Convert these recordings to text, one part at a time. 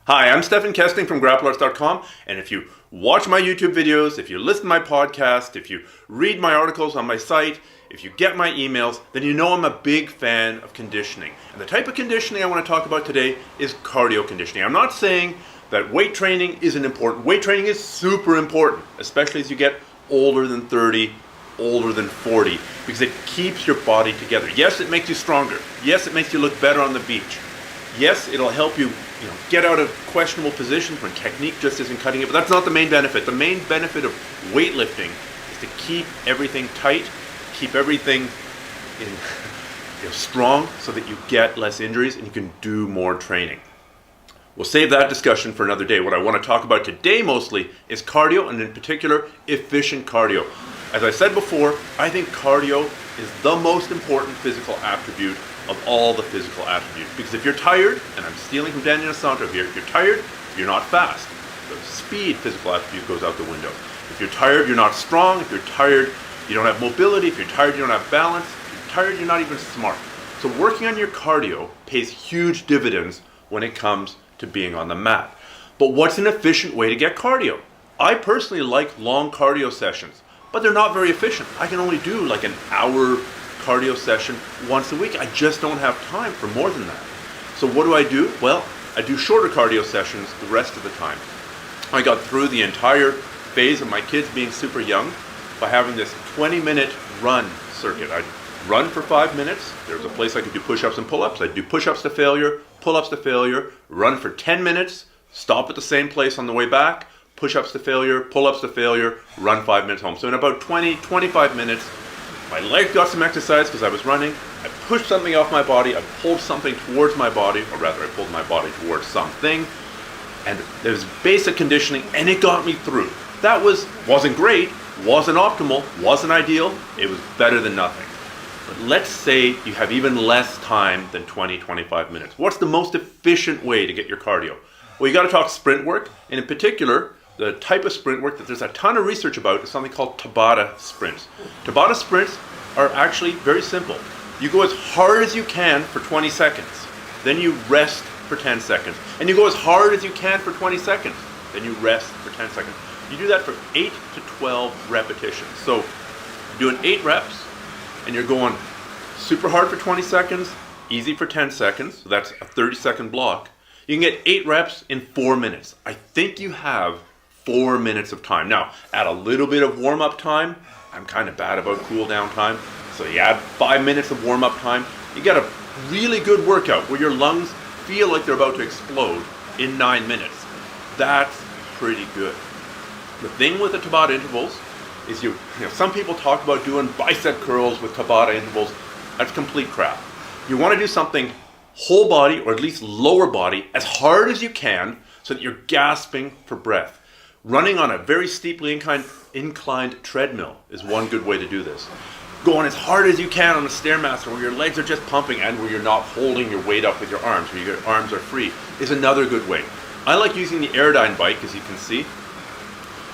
Hi, I'm Stephan Kesting from GrappleArts.com, and if you watch my YouTube videos, if you listen to my podcast, if you read my articles on my site, if you get my emails, then you know I'm a big fan of conditioning. And the type of conditioning I want to talk about today is cardio conditioning. I'm not saying that weight training isn't important. Weight training is super important, especially as you get older than 30, older than 40, because it keeps your body together. Yes, it makes you stronger. Yes, it makes you look better on the beach. Yes, it'll help you, get out of questionable positions when technique just isn't cutting it, but that's not the main benefit. The main benefit of weightlifting is to keep everything tight, keep everything strong so that you get less injuries and you can do more training. We'll save that discussion for another day. What I want to talk about today mostly is cardio, and in particular, efficient cardio. As I said before, I think cardio is the most important physical attribute of all the physical attributes. Because if you're tired, and I'm stealing from Daniel Santo here, if you're tired, you're not fast. The speed physical attribute goes out the window. If you're tired, you're not strong. If you're tired, you don't have mobility. If you're tired, you don't have balance. If you're tired, you're not even smart. So working on your cardio pays huge dividends when it comes to being on the mat. But what's an efficient way to get cardio? I personally like long cardio sessions, but they're not very efficient. I can only do like an hour cardio session once a week. I just don't have time for more than that. So what do? Well, I do shorter cardio sessions the rest of the time. I got through the entire phase of my kids being super young by having this 20-minute run circuit. I'd run for 5 minutes. There was a place I could do push-ups and pull-ups. I'd do push-ups to failure, pull-ups to failure, run for 10 minutes, stop at the same place on the way back, push-ups to failure, pull-ups to failure, run 5 minutes home. So in about 25 minutes, my leg got some exercise because I was running. I pushed something off my body. I pulled something towards my body, or rather I pulled my body towards something. And there was basic conditioning, and it got me through. That wasn't great, wasn't optimal, wasn't ideal. It was better than nothing. But let's say you have even less time than 25 minutes. What's the most efficient way to get your cardio? Well, you got to talk sprint work, and in particular, the type of sprint work that there's a ton of research about is something called Tabata sprints. Tabata sprints are actually very simple. You go as hard as you can for 20 seconds. Then you rest for 10 seconds. And you go as hard as you can for 20 seconds. Then you rest for 10 seconds. You do that for 8 to 12 repetitions. So you're doing 8 reps and you're going super hard for 20 seconds, easy for 10 seconds. So that's a 30-second block. You can get 8 reps in 4 minutes. I think you have 4 minutes of time. Now, add a little bit of warm-up time. I'm kind of bad about cool-down time. So you add 5 minutes of warm-up time. You get a really good workout where your lungs feel like they're about to explode in 9 minutes. That's pretty good. The thing with the Tabata intervals is some people talk about doing bicep curls with Tabata intervals. That's complete crap. You want to do something whole body, or at least lower body, as hard as you can so that you're gasping for breath. Running on a very steeply inclined treadmill is one good way to do this. Going as hard as you can on a Stairmaster where your legs are just pumping and where you're not holding your weight up with your arms, where your arms are free, is another good way. I like using the Aerodyne bike, as you can see.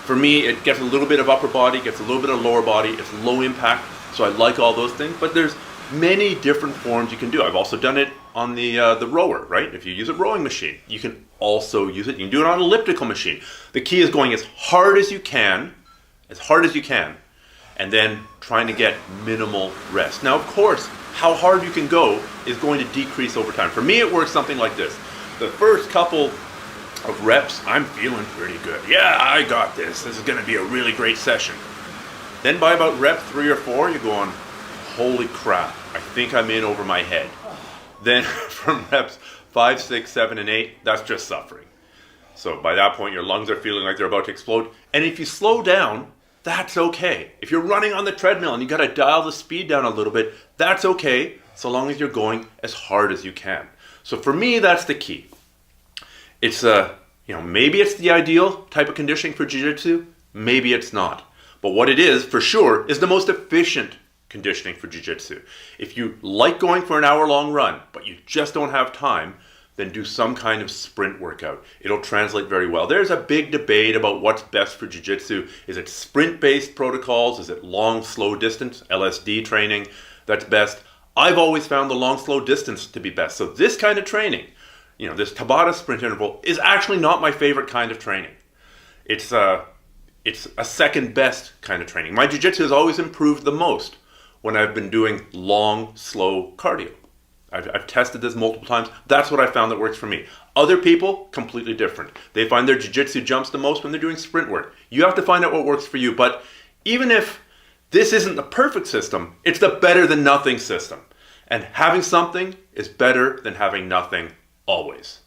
For me, it gets a little bit of upper body, gets a little bit of lower body, it's low impact, so I like all those things, but there's many different forms you can do. I've also done it on the rower, right? If you use a rowing machine, you can also use it. You can do it on an elliptical machine. The key is going as hard as you can, and then trying to get minimal rest. Now, of course, how hard you can go is going to decrease over time. For me, it works something like this. The first couple of reps, I'm feeling pretty good. Yeah, I got this. This is going to be a really great session. Then by about rep 3 or 4, you're going, holy crap, I think I'm in over my head. Then from reps 5, 6, 7, and 8, that's just suffering. So by that point, your lungs are feeling like they're about to explode. And if you slow down, that's okay. If you're running on the treadmill and you got to dial the speed down a little bit, that's okay, so long as you're going as hard as you can. So for me, that's the key. It's maybe it's the ideal type of conditioning for jiu-jitsu, maybe it's not. But what it is, for sure, is the most efficient conditioning for jiu-jitsu. If you like going for an hour-long run, but you just don't have time, then do some kind of sprint workout. It'll translate very well. There's a big debate about what's best for jiu-jitsu. Is it sprint-based protocols? Is it long, slow distance, LSD training that's best? I've always found the long, slow distance to be best. So this kind of training, this Tabata sprint interval is actually not my favorite kind of training. It's a second best kind of training. My jiu-jitsu has always improved the most when I've been doing long, slow cardio. I've tested this multiple times. That's what I found that works for me. Other people, completely different. They find their jiu-jitsu jumps the most when they're doing sprint work. You have to find out what works for you. But even if this isn't the perfect system, it's the better than nothing system. And having something is better than having nothing always.